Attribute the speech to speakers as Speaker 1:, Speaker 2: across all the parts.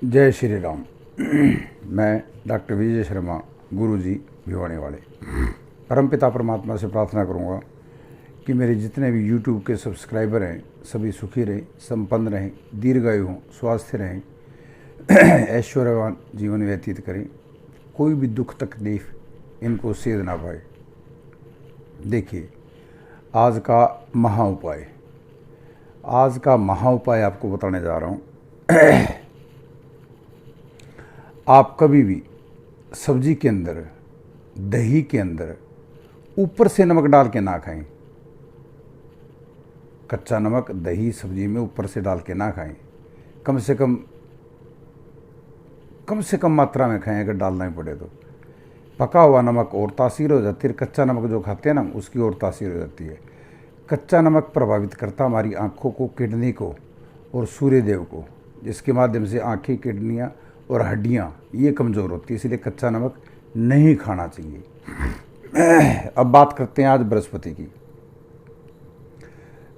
Speaker 1: जय श्री राम। मैं डॉक्टर विजय शर्मा, गुरु जी भिवानी वाले। परमपिता परमात्मा से प्रार्थना करूँगा कि मेरे जितने भी यूट्यूब के सब्सक्राइबर हैं सभी सुखी रहें, संपन्न रहें, दीर्घायु हों, स्वास्थ्य रहें, ऐश्वर्यवान जीवन व्यतीत करें, कोई भी दुख तकलीफ इनको सेध ना पाए। देखिए, आज का महा उपाय आपको बताने जा रहा हूँ। आप कभी भी सब्जी के अंदर, दही के अंदर ऊपर से नमक डाल के ना खाएं। कच्चा नमक दही सब्जी में ऊपर से डाल के ना खाएं। कम से कम मात्रा में खाएं अगर डालना ही पड़े तो। पका हुआ नमक और तासीर हो जाती है, कच्चा नमक जो खाते हैं ना उसकी और तासीर हो जाती है। कच्चा नमक प्रभावित करता हमारी आँखों को, किडनी को और सूर्यदेव को, जिसके माध्यम से आँखें, किडनियाँ और हड्डियाँ ये कमज़ोर होती है, इसलिए कच्चा नमक नहीं खाना चाहिए। अब बात करते हैं आज बृहस्पति की।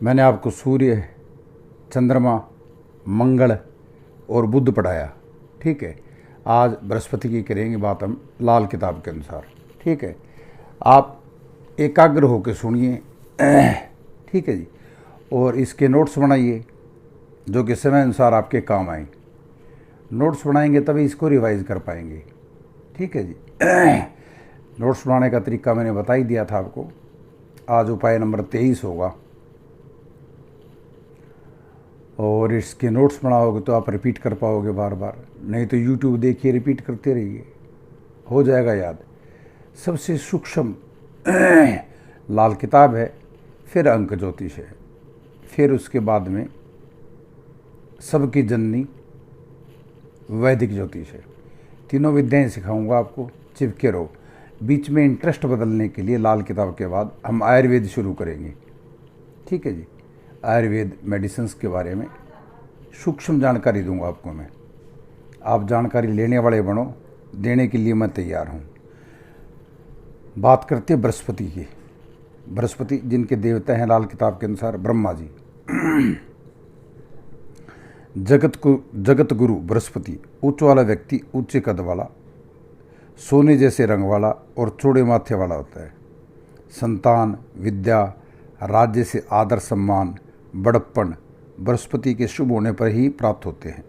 Speaker 1: मैंने आपको सूर्य, चंद्रमा, मंगल और बुध पढ़ाया, ठीक है। आज बृहस्पति की करेंगे बात हम लाल किताब के अनुसार, ठीक है। आप एकाग्र होकर सुनिए, ठीक है जी। और इसके नोट्स बनाइए जो कि समय अनुसार आपके काम आए। नोट्स बनाएंगे तभी इसको रिवाइज कर पाएंगे, ठीक है जी। नोट्स बनाने का तरीका मैंने बता ही दिया था आपको। आज उपाय नंबर 23 होगा और इसके नोट्स बनाओगे तो आप रिपीट कर पाओगे बार बार, नहीं तो यूट्यूब देखिए, रिपीट करते रहिए, हो जाएगा याद। सबसे सूक्ष्म लाल किताब है, फिर अंक ज्योतिष है, फिर उसके बाद में सबकी जननी वैदिक ज्योतिष है। तीनों विद्याएं सिखाऊंगा आपको, चिपके रहो। बीच में इंटरेस्ट बदलने के लिए लाल किताब के बाद हम आयुर्वेद शुरू करेंगे, ठीक है जी। आयुर्वेद मेडिसिन्स के बारे में सूक्ष्म जानकारी दूंगा आपको मैं। आप जानकारी लेने वाले बनो, देने के लिए मैं तैयार हूँ। बात करते हैं बृहस्पति की। बृहस्पति जिनके देवता हैं लाल किताब के अनुसार ब्रह्मा जी। जगत गुरु बृहस्पति उच्च वाला व्यक्ति, ऊंचे कद वाला, सोने जैसे रंग वाला और चौड़े माथे वाला होता है। संतान, विद्या, राज्य से आदर सम्मान, बड़प्पन बृहस्पति के शुभ होने पर ही प्राप्त होते हैं।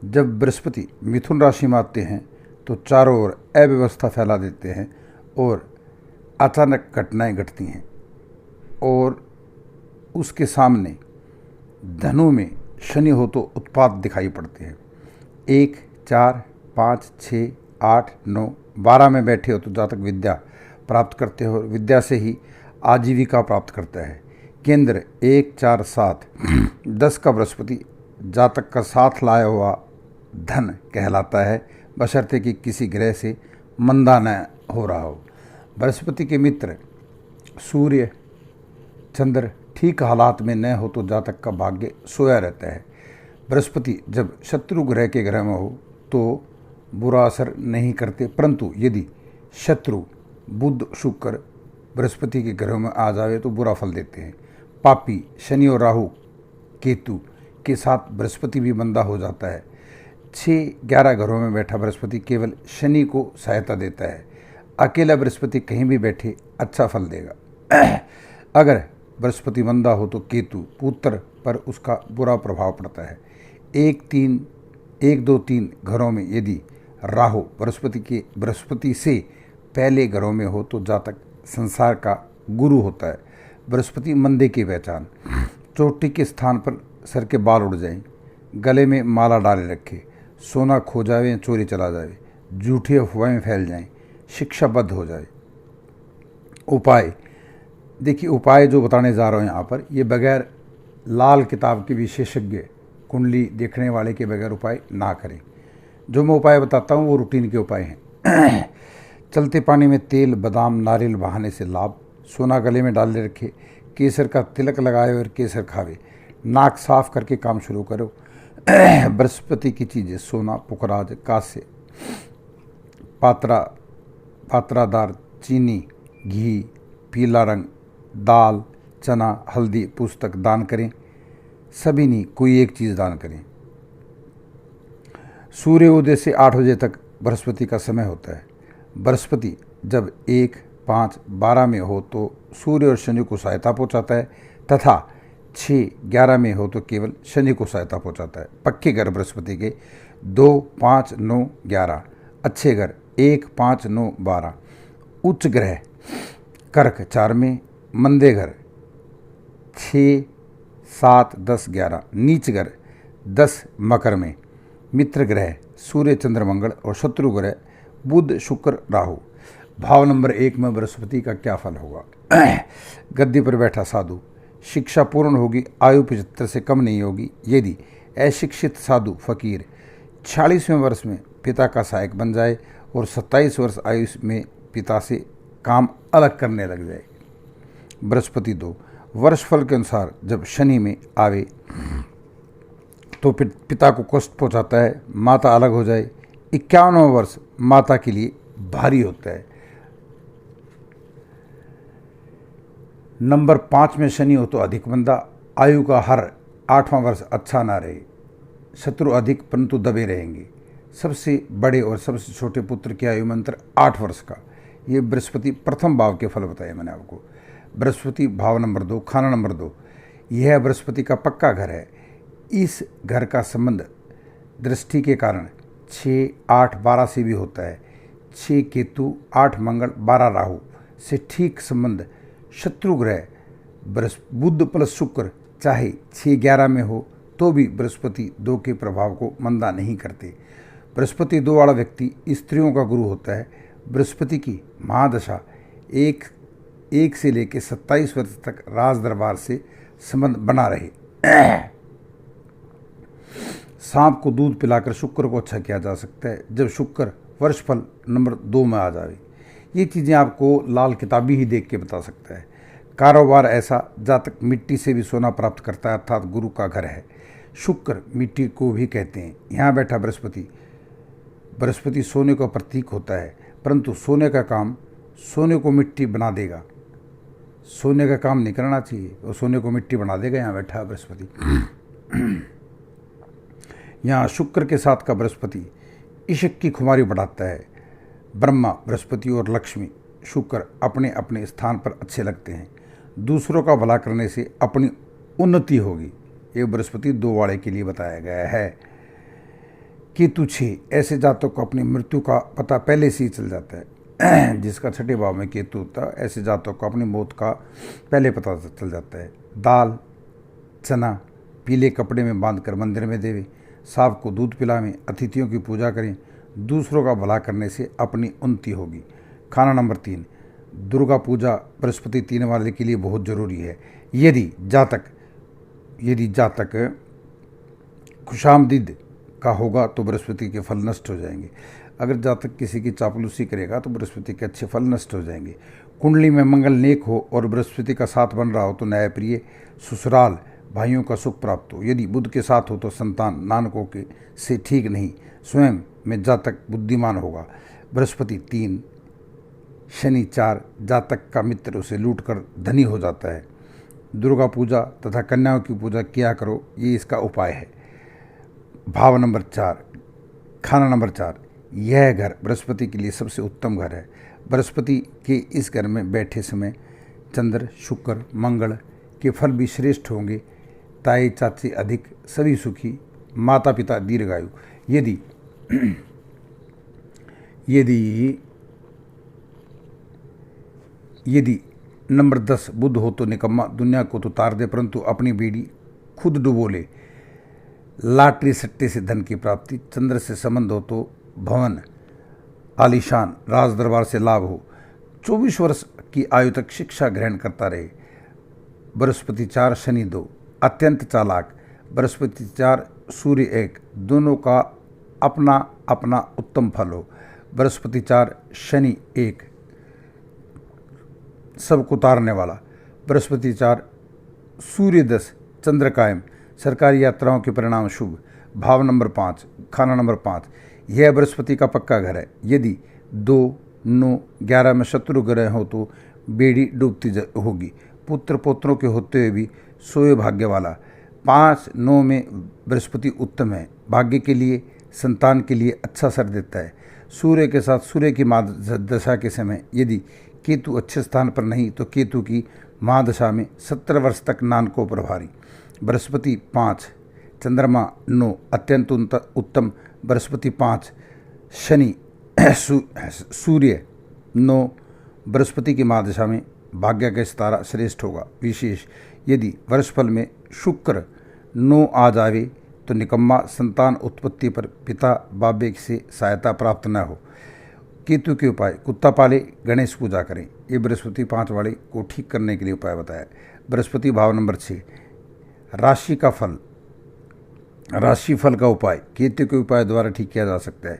Speaker 1: जब बृहस्पति मिथुन राशि में आते हैं तो चारों ओर अव्यवस्था फैला देते हैं और अचानक घटनाएं घटती हैं। और उसके सामने धनु में शनि हो तो उत्पात दिखाई पड़ते हैं। 1, 4, 5, 6, 8, 9, 12 में बैठे हो तो जातक विद्या प्राप्त करते हो, विद्या से ही आजीविका प्राप्त करता है। केंद्र 1, 4, 7, 10 का बृहस्पति जातक का साथ लाया हुआ धन कहलाता है, बशर्ते कि किसी ग्रह से मंदा न हो रहा हो। बृहस्पति के मित्र सूर्य, चंद्र ठीक हालात में न हो तो जातक का भाग्य सोया रहता है। बृहस्पति जब शत्रु ग्रह के ग्रह में हो तो बुरा असर नहीं करते, परंतु यदि शत्रु बुध, शुक्र बृहस्पति के ग्रह में आ जावे तो बुरा फल देते हैं। पापी शनि और राहु, केतु के साथ बृहस्पति भी मंदा हो जाता है। 6-11 घरों में बैठा बृहस्पति केवल शनि को सहायता देता है। अकेला बृहस्पति कहीं भी बैठे अच्छा फल देगा। अगर बृहस्पति मंदा हो तो केतु, पुत्र पर उसका बुरा प्रभाव पड़ता है। 1, 2, 3 घरों में यदि राहु बृहस्पति से पहले घरों में हो तो जातक संसार का गुरु होता है। बृहस्पति मंदे की पहचान: चोटी के स्थान पर सर के बाल उड़ जाएं, गले में माला डाले रखे, सोना खो जाए, चोरी चला जाए, झूठी अफवाहें फैल जाएं, शिक्षाबद्ध हो जाए। उपाय देखिए, उपाय जो बताने जा रहा हूँ यहाँ पर, ये बगैर लाल किताब के विशेषज्ञ कुंडली देखने वाले के बगैर उपाय ना करें। जो मैं उपाय बताता हूँ वो रूटीन के उपाय हैं। चलते पानी में तेल, बादाम, नारियल बहाने से लाभ, सोना गले में डाले रखे, केसर का तिलक लगाए और केसर खावे, नाक साफ करके काम शुरू करो। बृहस्पति की चीज़ें: सोना, पुखराज, कांस्य, पात्रादार, चीनी, घी, पीला रंग, दाल, चना, हल्दी, पुस्तक दान करें। सभी नहीं, कोई एक चीज़ दान करें। सूर्य उदय से 8 बजे तक बृहस्पति का समय होता है। बृहस्पति जब 1, 5, 12 में हो तो सूर्य और शनि को सहायता पहुंचाता है तथा 6, 11 में हो तो केवल शनि को सहायता पहुंचाता है। पक्के घर बृहस्पति के 2, 5, 9, 11। अच्छे घर 1, 5, 9, 12। उच्च ग्रह कर्क 4 में, मंदे घर 6, 7, 10, 11। नीच घर 10 मकर में। मित्र ग्रह सूर्य, चंद्र, मंगल और शत्रु ग्रह बुध, शुक्र, राहु। भाव नंबर 1 में बृहस्पति का क्या फल होगा? गद्दी पर बैठा साधु, शिक्षा पूर्ण होगी, आयु 75 से कम नहीं होगी यदि अशिक्षित साधु फकीर 46वें वर्ष में पिता का सहायक बन जाए और 27 वर्ष आयु में पिता से काम अलग करने लग जाए। बृहस्पति 2 वर्ष फल के अनुसार जब शनि में आवे तो पिता को कष्ट पहुंचाता है, माता अलग हो जाए। 51वां वर्ष माता के लिए भारी होता है। नंबर 5 में शनि हो तो अधिक मंदा, आयु का हर 8वां वर्ष अच्छा ना रहे, शत्रु अधिक परंतु दबे रहेंगे। सबसे बड़े और सबसे छोटे पुत्र की आयु मंत्र 8 वर्ष का। ये बृहस्पति प्रथम भाव के फल बताए मैंने आपको। बृहस्पति भाव नंबर 2, खाना नंबर 2, यह बृहस्पति का पक्का घर है। इस घर का संबंध दृष्टि के कारण 6, 8, 12 से भी होता है। 6 केतु, 8 मंगल, 12 राहु से ठीक संबंध शत्रु ग्रह बुध प्लस शुक्र चाहे 6, 11 में हो तो भी बृहस्पति 2 के प्रभाव को मंदा नहीं करते। बृहस्पति 2 वाला व्यक्ति स्त्रियों का गुरु होता है। बृहस्पति की महादशा 1 से लेकर 27 वर्ष तक राज दरबार से संबंध बना रहे। सांप को दूध पिलाकर शुक्र को अच्छा किया जा सकता है जब शुक्र वर्ष फल नंबर 2 में आ जाए। ये चीज़ें आपको लाल किताबी ही देख के बता सकता है। कारोबार ऐसा जातक मिट्टी से भी सोना प्राप्त करता है, अर्थात गुरु का घर है। शुक्र मिट्टी को भी कहते हैं। यहाँ बैठा बृहस्पति सोने का प्रतीक होता है, परंतु सोने का काम सोने को मिट्टी बना देगा। सोने का काम नहीं करना चाहिए, वो सोने को मिट्टी बना देगा। यहाँ बैठा बृहस्पति। यहाँ शुक्र के साथ का बृहस्पति इश्क की खुमारी बढ़ाता है। ब्रह्मा, बृहस्पति और लक्ष्मी, शुक्र अपने अपने स्थान पर अच्छे लगते हैं। दूसरों का भला करने से अपनी उन्नति होगी। ये बृहस्पति 2 वाले के लिए बताया गया है। केतु 6 ऐसे जातकों को अपनी मृत्यु का पता पहले से ही चल जाता है। जिसका 6ठे भाव में केतु होता है, ऐसे जातकों को अपनी मौत का पहले पता चल जाता है। दाल, चना पीले कपड़े में बांधकर मंदिर में देवे, सांप को दूध पिलावें, अतिथियों की पूजा करें। दूसरों का भला करने से अपनी उन्नति होगी। खाना नंबर 3, दुर्गा पूजा बृहस्पति 3 वाले के लिए बहुत जरूरी है। यदि जातक खुशामदीद का होगा तो बृहस्पति के फल नष्ट हो जाएंगे। अगर जातक किसी की चापलूसी करेगा तो बृहस्पति के अच्छे फल नष्ट हो जाएंगे। कुंडली में मंगल नेक हो और बृहस्पति का साथ बन रहा हो तो न्यायप्रिय, ससुराल, भाइयों का सुख प्राप्त हो। यदि बुध के साथ हो तो संतान नानकों के से ठीक नहीं, स्वयं में जातक बुद्धिमान होगा। बृहस्पति 3, शनि 4, जातक का मित्र उसे लूटकर धनी हो जाता है। दुर्गा पूजा तथा कन्याओं की पूजा किया करो, ये इसका उपाय है। भाव नंबर 4, खाना नंबर 4, यह घर बृहस्पति के लिए सबसे उत्तम घर है। बृहस्पति के इस घर में बैठे समय चंद्र, शुक्र, मंगल के फल भी श्रेष्ठ होंगे। ताई चाची अधिक, सभी सुखी, माता पिता दीर्घायु। यदि नंबर 10 बुध हो तो निकम्मा, दुनिया को तो तार दे परंतु अपनी बीड़ी खुद डुबो ले। लाटरी सट्टे से धन की प्राप्ति। चंद्र से संबंध हो तो भवन, आलीशान, राज दरबार से लाभ हो। 24 वर्ष की आयु तक शिक्षा ग्रहण करता रहे। बृहस्पति 4, शनि 2, अत्यंत चालाक। बृहस्पति 4, सूर्य 1, दोनों का अपना अपना उत्तम फल हो। बृहस्पति 4, शनि 1, सबको तारने वाला। बृहस्पति 4, सूर्य 10, चंद्र कायम, सरकारी यात्राओं के परिणाम शुभ। भाव नंबर 5, खाना नंबर 5, यह बृहस्पति का पक्का घर है। यदि 2, 9, 11 में शत्रु ग्रह हो तो बेड़ी डूबती होगी। पुत्र पौत्रों के होते हुए भी सोए भाग्य वाला। 5, 9 में बृहस्पति उत्तम है। भाग्य के लिए संतान के लिए अच्छा असर देता है। सूर्य के साथ सूर्य की महादशा के समय यदि केतु अच्छे स्थान पर नहीं तो केतु की महादशा में 17 वर्ष तक नानको प्रभारी। बृहस्पति 5, चंद्रमा 9 अत्यंत उत्तम। बृहस्पति 5, शनि सूर्य 9 बृहस्पति की महादशा में भाग्य का सितारा श्रेष्ठ होगा। विशेष यदि वर्षफल में शुक्र 9 आ जावे तो निकम्मा संतान उत्पत्ति पर पिता बाबे से सहायता प्राप्त न हो। केतु के उपाय, कुत्ता पाले, गणेश पूजा करें। ये बृहस्पति 5 वाले को ठीक करने के लिए उपाय बताया। बृहस्पति भाव नंबर 6, राशि का फल, राशि फल का उपाय केतु के उपाय द्वारा ठीक किया जा सकता है।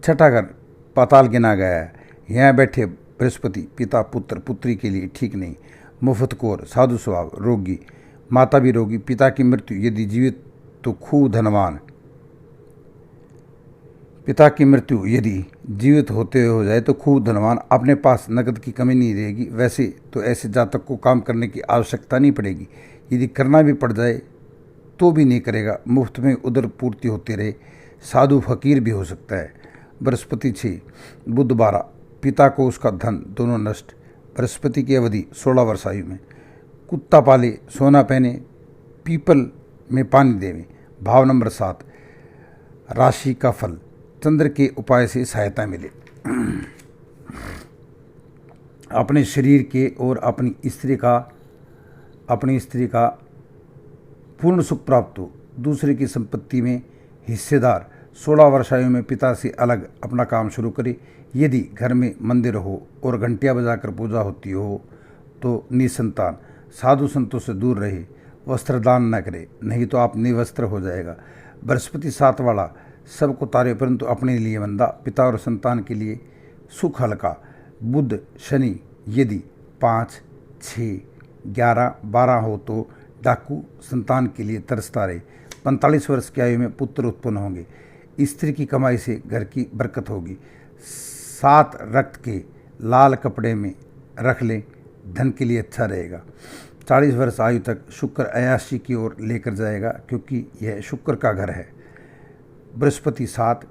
Speaker 1: छठा घर पाताल गिना गया है। यहाँ बैठे बृहस्पति पिता पुत्र पुत्री के लिए ठीक नहीं। मुफ्तखोर, साधु स्वभाव, रोगी, माता भी रोगी। पिता की मृत्यु यदि जीवित तो खूब धनवान। पिता की मृत्यु यदि जीवित होते हो जाए तो खूब धनवान, अपने पास नकद की कमी नहीं रहेगी। वैसे तो ऐसे जातक को काम करने की आवश्यकता नहीं पड़ेगी, यदि करना भी पड़ जाए तो भी नहीं करेगा। मुफ्त में उदर पूर्ति होती रहे, साधु फकीर भी हो सकता है। बृहस्पति 6, बुध 12, पिता को उसका धन दोनों नष्ट। बृहस्पति की अवधि 16 वर्ष आयु में। कुत्ता पाले, सोना पहने, पीपल में पानी देवे। भाव नंबर 7, राशि का फल, चंद्र के उपाय से सहायता मिले। अपने शरीर के और अपनी स्त्री का पूर्ण सुख प्राप्त हो। दूसरे की संपत्ति में हिस्सेदार। 16 वर्ष आयु में पिता से अलग अपना काम शुरू करे। यदि घर में मंदिर हो और घंटियां बजाकर पूजा होती हो तो निसंतान। साधु संतों से दूर रहे, वस्त्र दान न करे, नहीं तो आप निवस्त्र हो जाएगा। बृहस्पति 7 वाला सबको तारे परंतु अपने लिए मंदा। पिता और संतान के लिए सुख हल्का। बुध शनि यदि 5, 6, 11, 12 हो तो डाकू, संतान के लिए तरसता रहे। 45 वर्ष की आयु में पुत्र उत्पन्न होंगे। स्त्री की कमाई से घर की बरकत होगी। 7 रक्त के लाल कपड़े में रख लें, धन के लिए अच्छा रहेगा। 40 वर्ष आयु तक शुक्र अयाशी की ओर लेकर जाएगा क्योंकि यह शुक्र का घर है। बृहस्पति 7,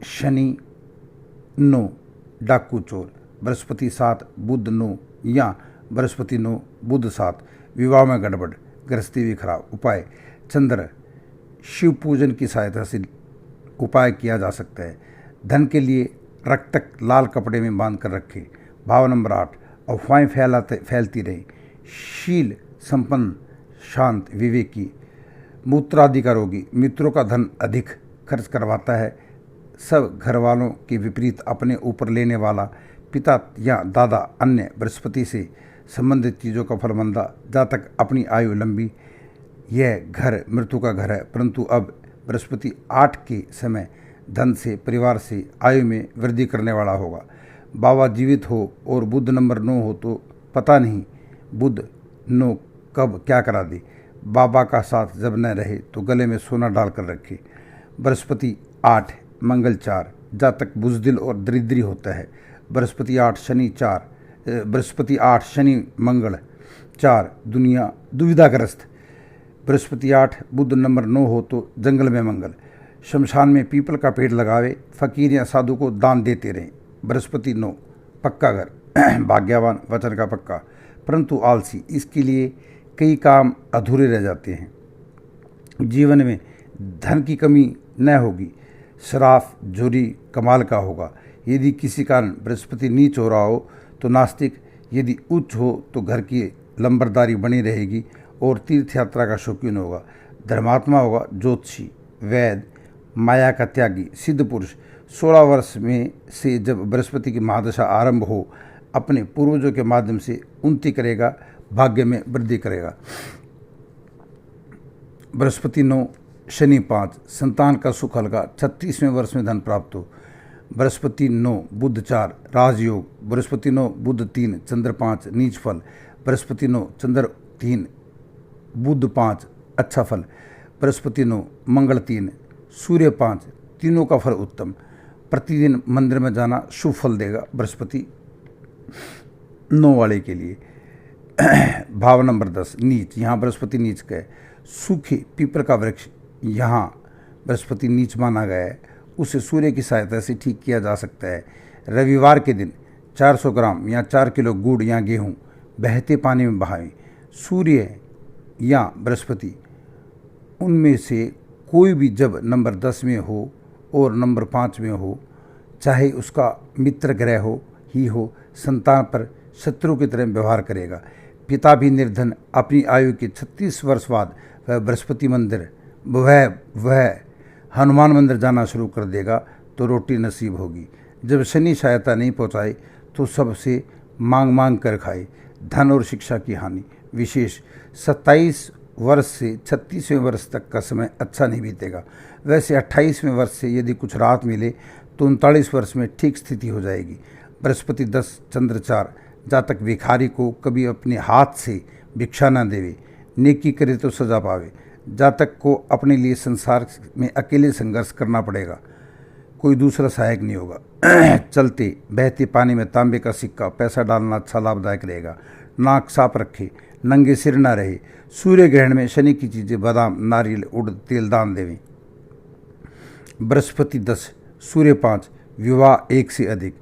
Speaker 1: शनि 9 डाकू चोर। बृहस्पति 7, बुध 9 या बृहस्पति 9 बुध 7 विवाह में गड़बड़, गृहस्थी भी खराब। उपाय, चंद्र शिव पूजन की सहायता से उपाय किया जा सकता है। धन के लिए रक्तक लाल कपड़े में बांध कर रखें। भाव नंबर 8, अफवाहें फैलती रही। शील संपन्न, शांत, विवेकी। मूत्रादि का रोगी, मित्रों का धन अधिक खर्च करवाता है। सब घर वालों के विपरीत अपने ऊपर लेने वाला। पिता या दादा अन्य बृहस्पति से संबंधित चीज़ों का फलमंदा। जातक अपनी आयु लंबी। यह घर मृत्यु का घर है, परंतु अब बृहस्पति 8 के समय धन से, परिवार से, आयु में वृद्धि करने वाला होगा। बाबा जीवित हो और बुध नंबर 9 हो तो पता नहीं बुध 9 कब क्या करा दे। बाबा का साथ जब न रहे तो गले में सोना डालकर रखे। बृहस्पति 8 मंगल 4 जातक बुजदिल और दरिद्री होता है। बृहस्पति 8 शनि 4 बृहस्पति 8 शनि मंगल 4 दुनिया दुविधाग्रस्त। बृहस्पति 8 बुध नंबर 9 हो तो जंगल में मंगल। शमशान में पीपल का पेड़ लगावे, फकीर या साधु को दान देते रहें। बृहस्पति 9 पक्का घर, भाग्यवान, वचन का पक्का, परंतु आलसी। इसके लिए कई काम अधूरे रह जाते हैं। जीवन में धन की कमी न होगी। शराफ जोरी कमाल का होगा। यदि किसी कारण बृहस्पति नीच हो रहा हो तो नास्तिक, यदि उच्च हो तो घर की लंबरदारी बनी रहेगी और तीर्थ यात्रा का शौकीन होगा। धर्मात्मा होगा, ज्योतिषी, वैद, माया का त्यागी, सिद्ध पुरुष। 16 वर्ष में से जब बृहस्पति की महादशा आरंभ हो अपने पूर्वजों के माध्यम से उन्नति करेगा, भाग्य में वृद्धि करेगा। बृहस्पति 9 शनि 5 संतान का सुख हल्का। 36वें वर्ष में धन प्राप्त हो। बृहस्पति 9 बुध 4 राजयोग। बृहस्पति 9 बुध 3 चंद्र 5 नीच फल। बृहस्पति 9 चंद्र 3 बुध 5 अच्छा फल। बृहस्पति 9 मंगल 3 सूर्य 5 तीनों का फल उत्तम। प्रतिदिन मंदिर में जाना शुभ फल देगा बृहस्पति 9 वाले के लिए। भाव नंबर 10 नीच, यहाँ बृहस्पति नीच का है। सूखे पीपल का वृक्ष, यहाँ बृहस्पति नीच माना गया है उसे सूर्य की सहायता से ठीक किया जा सकता है। रविवार के दिन 400 ग्राम या 4 किलो गुड़ या गेहूँ बहते पानी में बहाएं। सूर्य या बृहस्पति उनमें से कोई भी जब नंबर 10 में हो और नंबर 5 में हो, चाहे उसका मित्र ग्रह ही हो, संतान पर शत्रु की तरह व्यवहार करेगा। पिता भी निर्धन अपनी आयु के 36 वर्ष बाद वह बृहस्पति मंदिर वह हनुमान मंदिर जाना शुरू कर देगा तो रोटी नसीब होगी। जब शनि सहायता नहीं पहुंचाए तो सबसे मांग कर खाए। धन और शिक्षा की हानि विशेष 27 वर्ष से 36वें वर्ष तक का समय अच्छा नहीं बीतेगा। वैसे 28वें वर्ष से यदि कुछ राहत मिले तो 39 वर्ष में ठीक स्थिति हो जाएगी। बृहस्पति 10 चंद्र 4 जातक भिखारी को कभी अपने हाथ से भिक्षा न देवे, नेकी करे तो सजा पावे। जातक को अपने लिए संसार में अकेले संघर्ष करना पड़ेगा, कोई दूसरा सहायक नहीं होगा। चलते बहते पानी में तांबे का सिक्का पैसा डालना अच्छा लाभदायक रहेगा। नाक साफ रखे, नंगे सिर न रहे। सूर्य ग्रहण में शनि की चीज़ें बादाम, नारियल, उड़द तेल दान देवें। बृहस्पति 10 सूर्य 5 विवाह 1 से अधिक।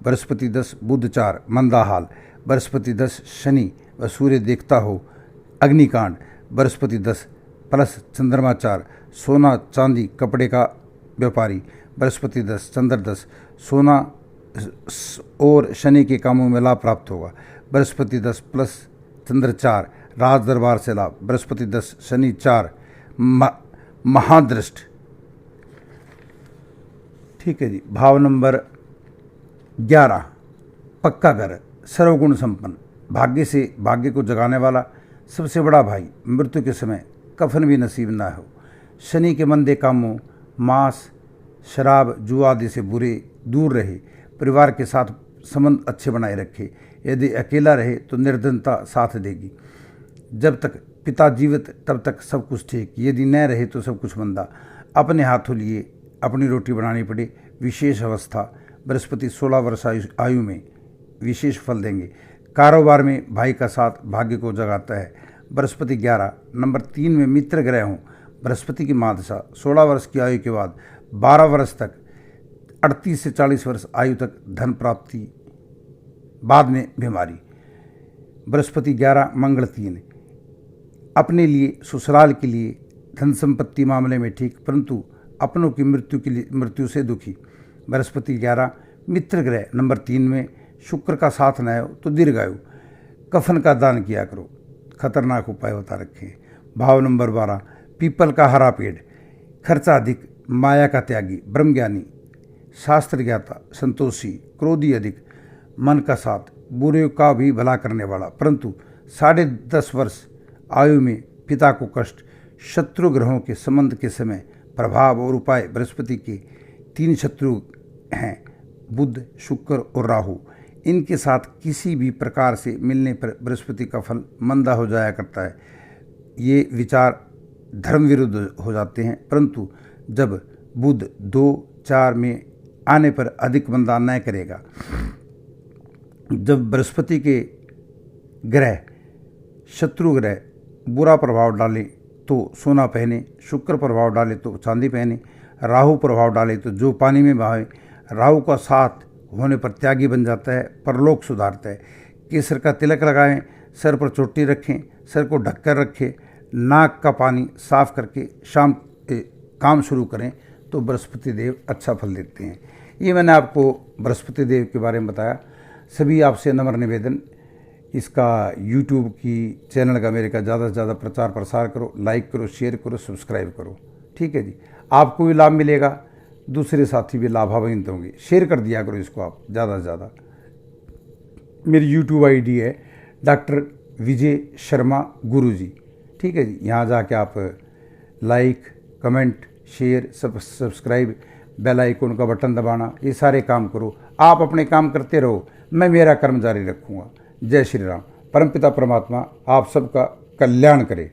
Speaker 1: बृहस्पति 10 बुध 4 मंदा हाल। बृहस्पति 10 शनि व सूर्य देखता हो अग्निकांड। बृहस्पति 10 प्लस चंद्रमा 4 सोना चांदी कपड़े का व्यापारी। बृहस्पति 10 चंद्र 10 सोना और शनि के कामों में लाभ प्राप्त होगा। बृहस्पति 10 प्लस चंद्र 4 राज दरबार से लाभ। बृहस्पति 10 शनि 4 महादृष्ट। ठीक है जी। भाव नंबर 11 पक्का घर सर्वगुण संपन्न, भाग्य को जगाने वाला, सबसे बड़ा भाई। मृत्यु के समय कफन भी नसीब ना हो। शनि के मंदे कामों, मांस, शराब, जुआ आदि से दूर रहे। परिवार के साथ संबंध अच्छे बनाए रखे। यदि अकेला रहे तो निर्धनता साथ देगी। जब तक पिता जीवित तब तक सब कुछ ठीक, यदि न रहे तो सब कुछ मंदा। अपने हाथों लिए अपनी रोटी बनानी पड़े। विशेष अवस्था बृहस्पति 16 वर्ष आयु में विशेष फल देंगे। कारोबार में भाई का साथ भाग्य को जगाता है। बृहस्पति 11 नंबर 3 में मित्र ग्रह हों। बृहस्पति की महादशा 16 वर्ष की आयु के बाद 12 वर्ष तक 38 से 40 वर्ष आयु तक धन प्राप्ति, बाद में बीमारी। बृहस्पति 11 मंगल 3 अपने लिए ससुराल के लिए धन संपत्ति मामले में ठीक, परंतु अपनों की मृत्यु से दुखी। बृहस्पति 11 मित्र ग्रह नंबर 3 में शुक्र का साथ न हो तो दीर्घायु। कफन का दान किया करो, खतरनाक उपाय बता रखे। भाव नंबर 12 पीपल का हरा पेड़, खर्चा अधिक, माया का त्यागी, ब्रह्मज्ञानी, शास्त्र ज्ञाता, संतोषी, क्रोधी अधिक, मन का साथ, बुरे का भी भला करने वाला, परंतु 10.5 वर्ष आयु में पिता को कष्ट। शत्रु ग्रहों के संबंध के समय प्रभाव और उपाय। बृहस्पति के 3 शत्रु हैं, बुध, शुक्र और राहु। इनके साथ किसी भी प्रकार से मिलने पर बृहस्पति का फल मंदा हो जाया करता है। ये विचार धर्म विरुद्ध हो जाते हैं, परंतु जब बुध 2-4 में आने पर अधिक मंदा न करेगा। जब बृहस्पति के ग्रह शत्रु ग्रह बुरा प्रभाव डाले तो सोना पहने, शुक्र प्रभाव डाले तो चांदी पहने, राहु प्रभाव डाले तो जो पानी में बहाए। राहु का साथ होने पर त्यागी बन जाता है, परलोक सुधारता है। केसर का तिलक लगाएं, सर पर चोटी रखें, सर को ढककर रखें, नाक का पानी साफ करके शाम काम शुरू करें तो बृहस्पति देव अच्छा फल देते हैं। ये मैंने आपको बृहस्पति देव के बारे में बताया। सभी आपसे नम्र निवेदन, इसका यूट्यूब की चैनल का मेरे का ज़्यादा से ज़्यादा प्रचार प्रसार करो, लाइक करो, शेयर करो, सब्सक्राइब करो। ठीक है जी। आपको भी लाभ मिलेगा, दूसरे साथी भी लाभान्वित होंगे। शेयर कर दिया करो इसको आप ज़्यादा से ज़्यादा। मेरी यूट्यूब आईडी है डॉक्टर विजय शर्मा गुरुजी। ठीक है जी। यहाँ जाके आप like, comment, share, subscribe, bell icon का बटन दबाना, ये सारे काम करो। आप अपने काम करते रहो, मैं मेरा कर्म जारी रखूँगा। जय श्री राम। परमपिता परमात्मा आप सबका कल्याण करे।